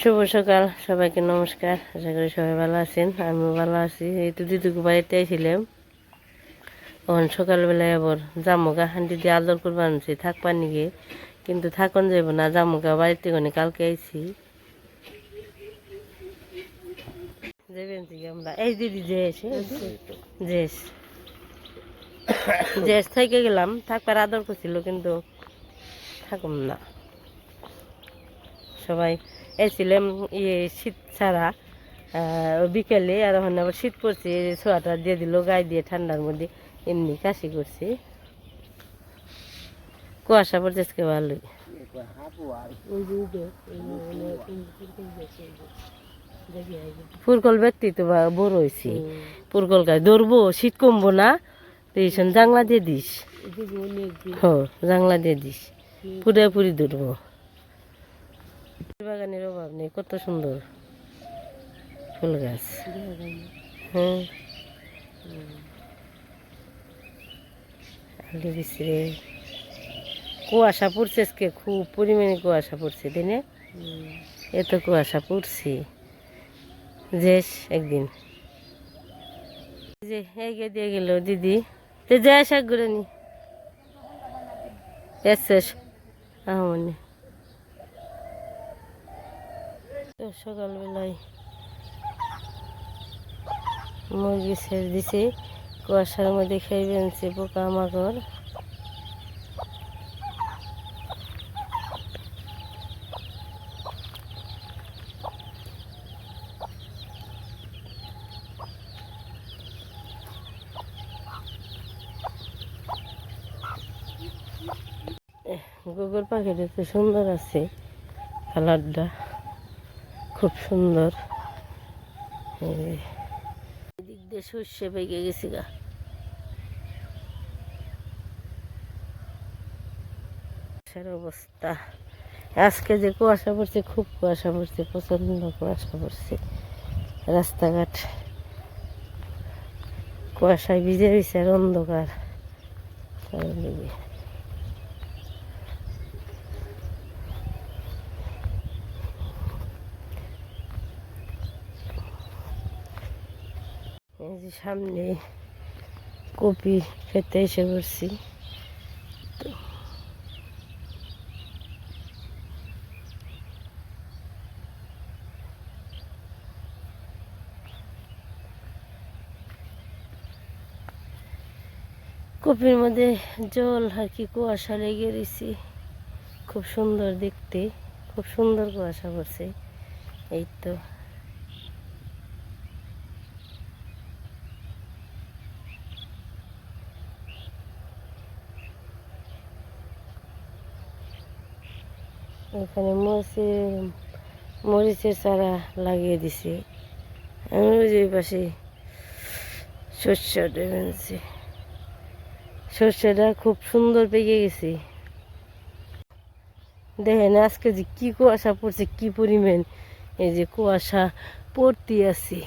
শুভ সকাল সবাইকে নমস্কার। আশা করি সবাই ভালো আছেন, আমিও ভালো আছি। এই তো দিদুকে বাড়িতে আইছিলাম, তখন সকালবেলায় আবার জামুগা হান্ডি দিয়ে আদর করবো আনছি থাকবার নিগে, কিন্তু থাকুন যাইব না, জামুগা বাড়িতে কোনে কালকে আইছি যাবেন আমরা। এই দিদি যে এসে জেস জেস থেকে গেলাম, থাকবার আদর করছিল কিন্তু থাকুম না। সবাই এসেছিলাম শীত ছাড়া বিকেলে, আর ওখানে আবার শীত পড়ছে, সোয়াটার দিয়ে দিল গায়ে দিয়ে, ঠান্ডার মধ্যে এমনি কাশি করছি। কুয়াশা পড়ছে আজকে ভালোই। ফুরকল ব্যক্তি তো বড় হয়েছি, ফুরকল গাছ ধরবো, শীত কমবো না, তো এইসব জাংলা দিয়ে দিস। জাংলা দিয়ে দিস, পুরি ধরবো। বাগানের অভাব নেই, কত সুন্দর ফুল গাছ। হ্যাঁ আলু বিচরে কুয়াশা পড়ছে আজকে, খুব পরিমাণে কুয়াশা পড়ছে, তাই না? এত কুয়াশা পড়ছে যে একদিন যে এগিয়ে দিয়ে গেল দিদি, তো যাই শাক ঘুরে নি শেষ আহমনি। সকালবেলায় মুরগি ছেড়ে দিছে, কুয়াশার মধ্যে খেয়ে আনছে পোকা মাকড়। গোবর পাখিটা তো সুন্দর আছে, কালারটা খুব সুন্দর। এদিক দিয়ে সর্ষে পেকে গেছি গা। অবস্থা আজকে যে কুয়াশা পড়ছে, খুব কুয়াশা পড়ছে, প্রচন্ড কুয়াশা পড়ছে। রাস্তাঘাট কুয়াশায় ভিজে গেছে, আর অন্ধকার চারিদিকে। এই যে সামনে কপি খেতে এসে পড়ছি। কপির মধ্যে জল আর কি কুয়াশা লেগে রয়েছে, খুব সুন্দর দেখতে, খুব সুন্দর কুয়াশা পড়ছে। এই তো এখানে মরিচের চারা লাগিয়ে দিছে। আমি যে পাশে সর্ষেটা বেঁধেছি, সর্ষেটা খুব সুন্দর পেকে গেছে। দেখেন আজকে যে কি কুয়াশা পড়ছে, কি পরিমাণ এই যে কুয়াশা পড়তে আছে।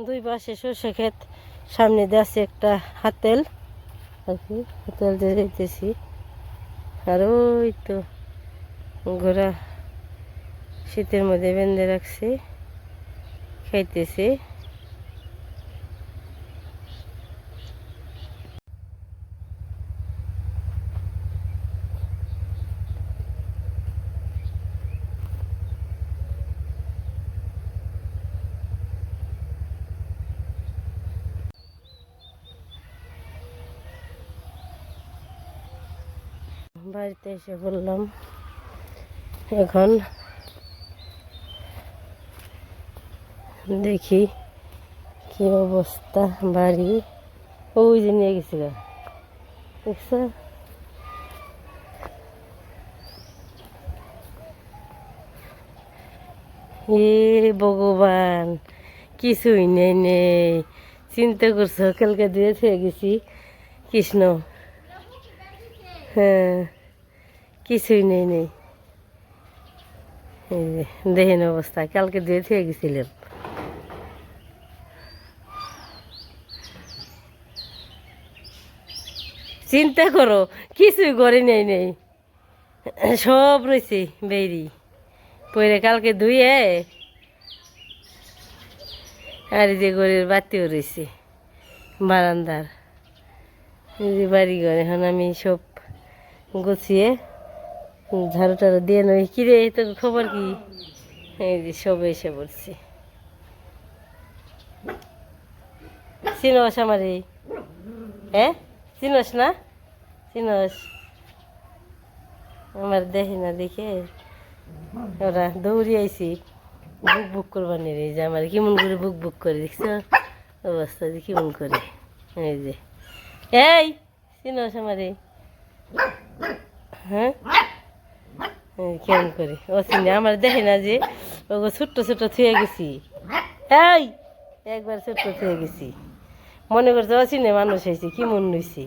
দুই পাশে সর্ষে ক্ষেত, সামনে দিয়ে আছে একটা হাতেল আর কি, হাতেল দিয়ে যেতেছি। আর ওই তো ঘোড়া শীতের মধ্যে বেঁধে রাখছে, খাইতেছে। বাড়িতে এসে বললাম এখন দেখি কি অবস্থা বাড়ি। ওই যে নিয়ে গেছিল দেখছো, এ ভগবান কিছুই নেই নেই। চিন্তা করছো কালকে দিয়ে থেকে গেছি কৃষ্ণ, হ্যাঁ কিছুই নেই নেই। এই যে দেখেন অবস্থা, কালকে দিয়ে থেকে গেছিলাম। চিন্তা করো কিছুই করে নেই নেই, সব রয়েছে বেরি পরে কালকে ধুয়ে। আর এই যে ঘরের বাতিও রয়েছে বারান্দার, এই যে বাড়ি ঘর। এখন আমি সব গুছিয়ে ঝাড়ু টাড়ু দিয়ে নই। কিরে তো খবর কি? এই যে সব এসে পড়ছি। চিনস আমার এই, হ্যাঁ চিনস না? চিনস আমার দেখি না দেখে ওরা দৌড়ি আইছি বুক বুক করবার নিয়ে। এই যে আমার কেমন করে বুক বুক করে দেখছো অবস্থা যে কেমন করে। এই যে এই চিনস আমার এই, হ্যাঁ কেমন করে ও চিনি আমার দেখে না যে ওগো ছোট্ট ছোট্ট থুয়ে গেছি। এই একবার ছোট্ট থুয়ে গেছি, মনে করছে ও চিনে মানুষ হয়েছে কি মন হয়েছে।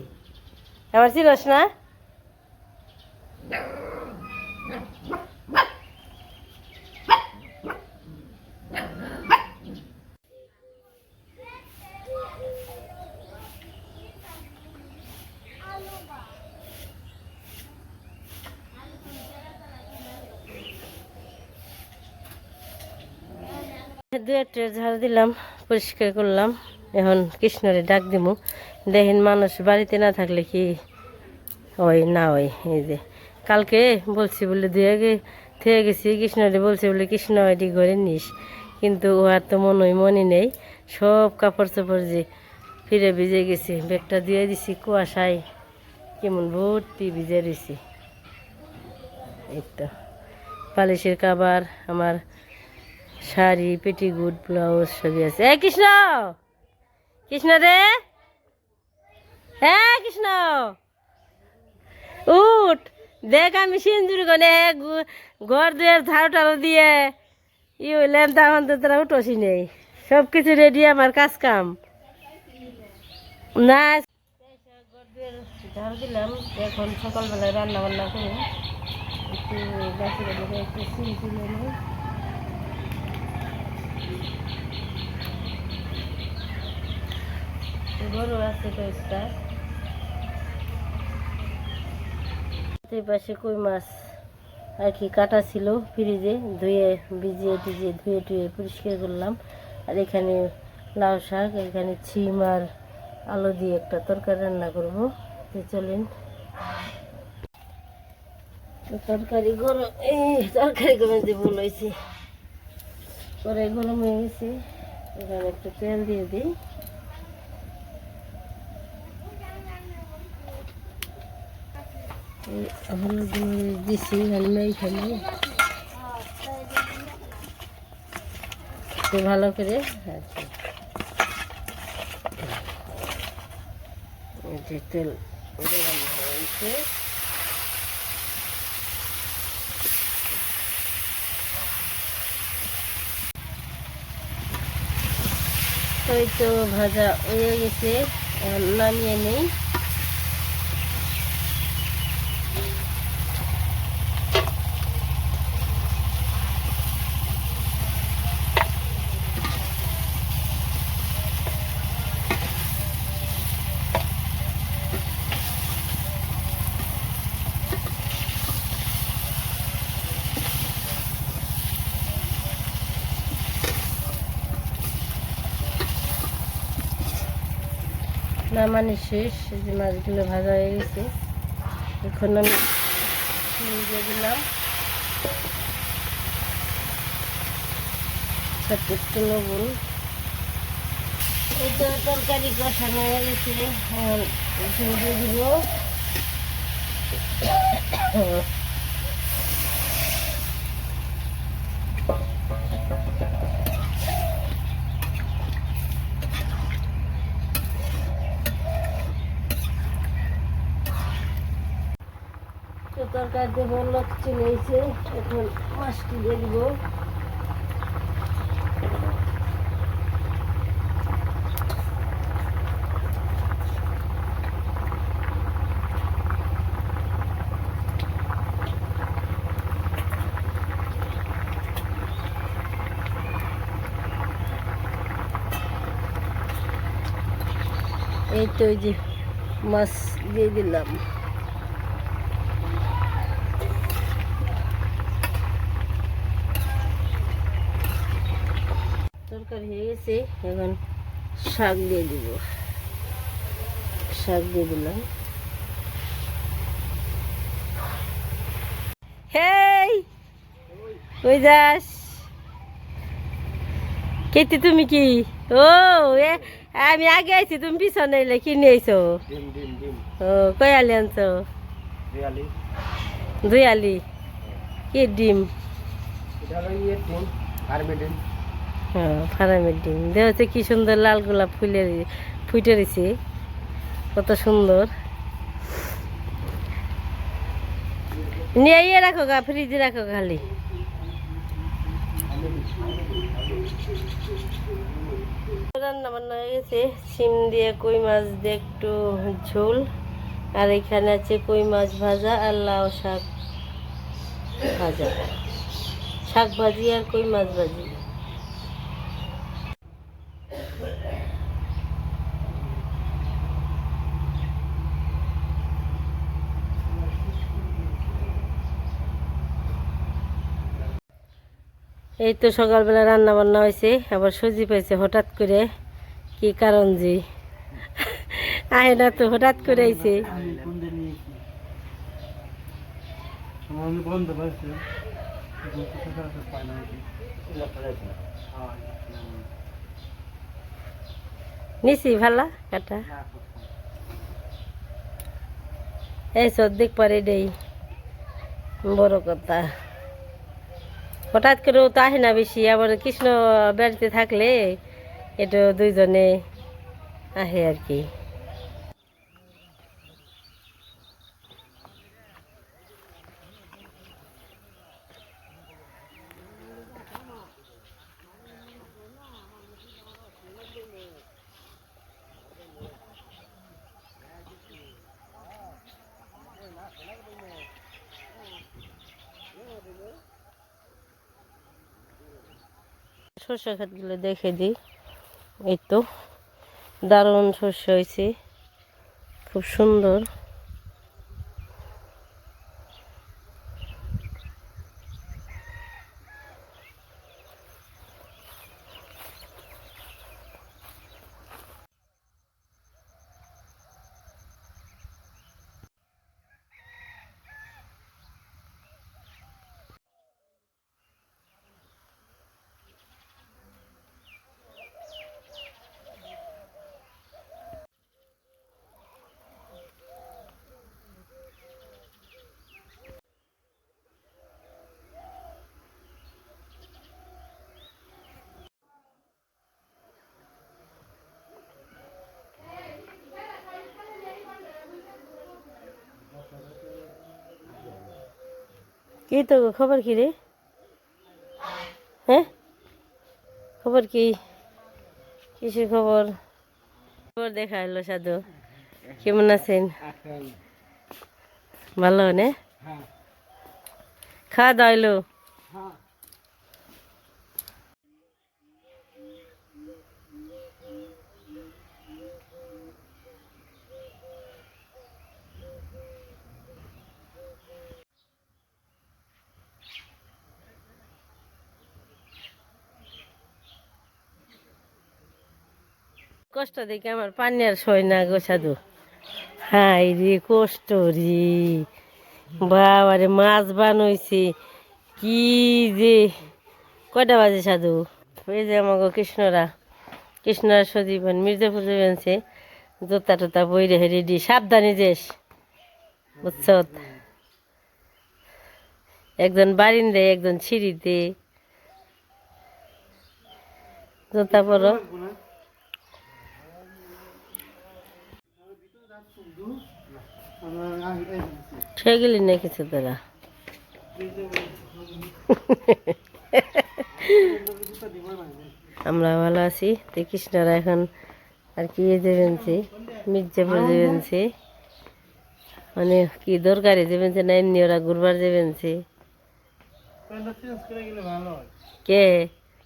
আমার চিনস না? দু একটা ঝাড় দিলাম, পরিষ্কার করলাম। এখন কৃষ্ণরে ডাক দিব। দেখেন মানুষ বাড়িতে না থাকলে কি হয় না হয়। এই যে কালকে বলছি বলে ধুয়ে গেছি, কৃষ্ণরে বলছি বলে কৃষ্ণ এটি ঘরে নিস, কিন্তু ও আর তো মনে নেই। সব কাপড় চোপড় যে ফিরে ভিজে গেছি, ব্যাগটা দিয়ে দিছি কুয়াশায় কেমন ভর্তি ভিজে রয়েছি। এই তো পালিশের কাবার, আমার শাড়ি, পেটিকুট, ব্লাউজ সবই আছে। এ কৃষ্ণ, কৃষ্ণ রে, হ্যাঁ কৃষ্ণ উঠ, দেখ আমি সিন্দুর গনে ঘর দুয়ার ঝাড়ু টাড়ু দিয়ে ই হইলেন, তখন তো তোরা উঠোসি নেই। সব কিছু রেডি আমার কাজ কাম না। ঘর দুয়ার ঝাড়ু দিলাম, এখন সকালবেলায় রান্না বান্না করি। একটু গাছের একটু সিম তুলে নেই। গরু আছে কয়েকটা। এই পাশে কই মাছ আর কি কাটা ছিল ফ্রিজে, ধুয়ে ভিজিয়ে টিজিয়ে ধুয়ে টুয়ে পরিষ্কার করলাম। আর এখানে লাউ শাক, এখানে ছিম আর আলু দিয়ে একটা তরকারি রান্না করবো। তো চলেন তরকারি গরম, এই তরকারি গরম দিয়ে ভুল হয়েছে, পরে গরম হয়ে গেছে। এখানে একটু তেল দিয়ে দিই। হলুদ দিছি এখানে ভালো করে তেল গরম হয়েছে। ওই তো ভাজা হয়ে গেছে, নামিয়ে নেই। নামানি শেষ, যে মাছগুলো ভাজা হয়ে গেছে। এখন আমি দিয়ে দিলাম একটু লবণ। এই তো তরকারি কষানো হয়ে গেছে, দিয়ে দিব তো তরকারি দেবো, লোক চলে এসে এখন মাছটি দিয়ে দিব। এই তো এই যে মাছ দিয়ে দিলাম। তরকারি হয়ে গেছে, এখন শাক দিয়ে দিব। শাক দিয়ে দিলাম। হেই কই যাস? কেতি তুমি কি? ও এ আমি আগে আইছি, তুমি পিছনে এলে কি নিয়েছো? ও কই আলি আনছো? দুই আলি। কি ডিম? হ্যাঁ ফার্মের ডিম। দেখছে কি সুন্দর লাল গোলাপ ফুটে রয়েছে, কত সুন্দর। নিয়ে ইয়ে রাখো গা, ফ্রিজে রাখো খালি। রান্না বান্না হয়ে গেছে, শিম দিয়ে কই মাছ দিয়ে একটু ঝোল, আর এখানে আছে কই মাছ ভাজা আর লাউ শাক ভাজা, শাক ভাজি আর কই মাছ ভাজি। এই তো সকালবেলা রান্না বান্না হয়েছে, আবার সজি পাইছে হঠাৎ করে, কি কারণ যে আয় না তো হঠাৎ করে আইছে। নিছি ভালা কাটা এই সর্দিক পারে দেই, বড় কথা। হঠাৎ করে তো আসে না বেশি, আবার কৃষ্ণ বাড়িতে থাকলে এটা দুইজনে আসে আর কি। সর্ষে ক্ষেতগুলো দেখে দিই। এই তো দারুণ শস্য হয়েছে, খুব সুন্দর। কি তো খবর কি রে? হ্যাঁ খবর কি? কিসের খবর? খবর দেখা হলো সাধু, কেমন আছেন? ভালো নে? খাওয়া দাওয়া হইলো? কষ্ট দেখে আমার পানি আর সয় না গো সাধু। হাই রে কষ্ট রে বাবারে, মাছ বানাইছে কি যে। কয়টা বাজে সাধু? ওই যে আমাকে কৃষ্ণরা সজীবন মির্জাপুর যাবেনছে, জোতা টোতা বই রেখে রেডি, সাবধানে যাস বুঝছ। একজন বারিন্দায়, একজন সিঁড়িতে। জুতা পরো। সেগুলি না কিছু তোরা। আমরা ভালো আছি। তো কৃষ্ণরা এখন আর কি যাবেনছে, মির্জাপুর যাবেনছে, মানে কি দরকারে যাবেনছে না এমনি ওরা ঘুরবার যাবেনছে। কে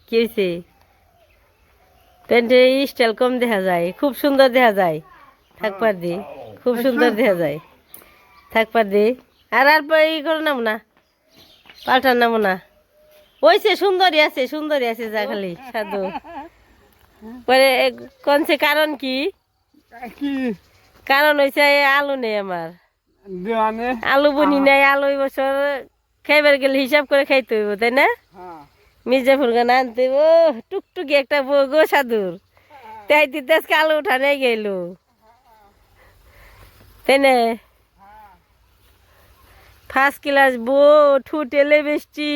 কি হয়েছে? প্যান্টের স্টাইল কম দেখা যায়, খুব সুন্দর দেখা যায়। থাকবার দি, খুব সুন্দর দেখা যায়। থাকবার দি। আর ই করো নাম না, পাল্টার নামো না। ওইসে সুন্দরী আছে যা খালি সাধু। পরে কোনছে কারণ কি? কারণ হয়েছে আলু নেই আমার, আলু বনি নাই। আলু এই বছর খাইবার গেলে হিসাব করে খাইতে হইব, তাই না? মির্জাপুর গান আনতে ও টুকটুকি একটা বউ গো সাধুর, তাই দিতে আজকে আলু উঠানে গেল, তাই না? ফার্স্ট ক্লাস বউ, ঠুটেলে বেশি,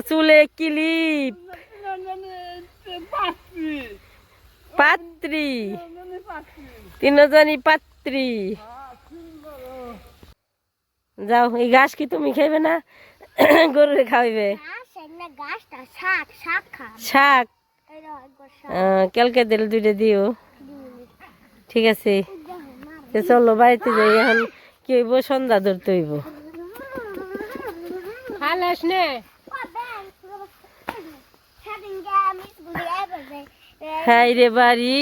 চুলে ক্লিপ, পাত্রী, তিনজনই পাত্রী। যাও, এই ঘাস কি তুমি খাইবে না? গরুরে খাওয়াইবে শাক। কালকে দিলে দুইটা দিও, ঠিক আছে? চলো বাড়িতে যাই, এখন কি হইব, সন্ধ্যা ধরতে হইব। হাই রে বাড়ি,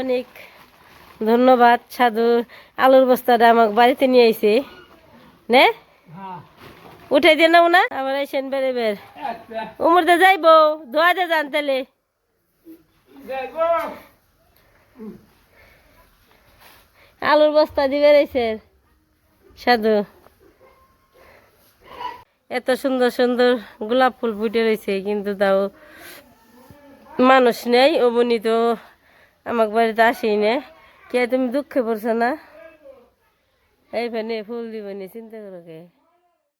অনেক ধন্যবাদ সাধু। আলুর বস্তাটা আমাকে বাড়িতে নিয়ে আইছে নে, উঠাই দিয়ে নাও না আবার আইসেন বেড়ে বের উমরতে যাইবো, ধোয়াতে যান তাহলে। আলুর বস্তা দিবে রয়েছে সাধু। এত সুন্দর সুন্দর গোলাপ ফুল ফুটে রয়েছে, কিন্তু তাও মানুষ নেই। অবনি তো আমার বাড়িতে আসেই না। কে তুমি দুঃখে পড়ছো না? এইখানে ফুল দিবনি, চিন্তা করো কে?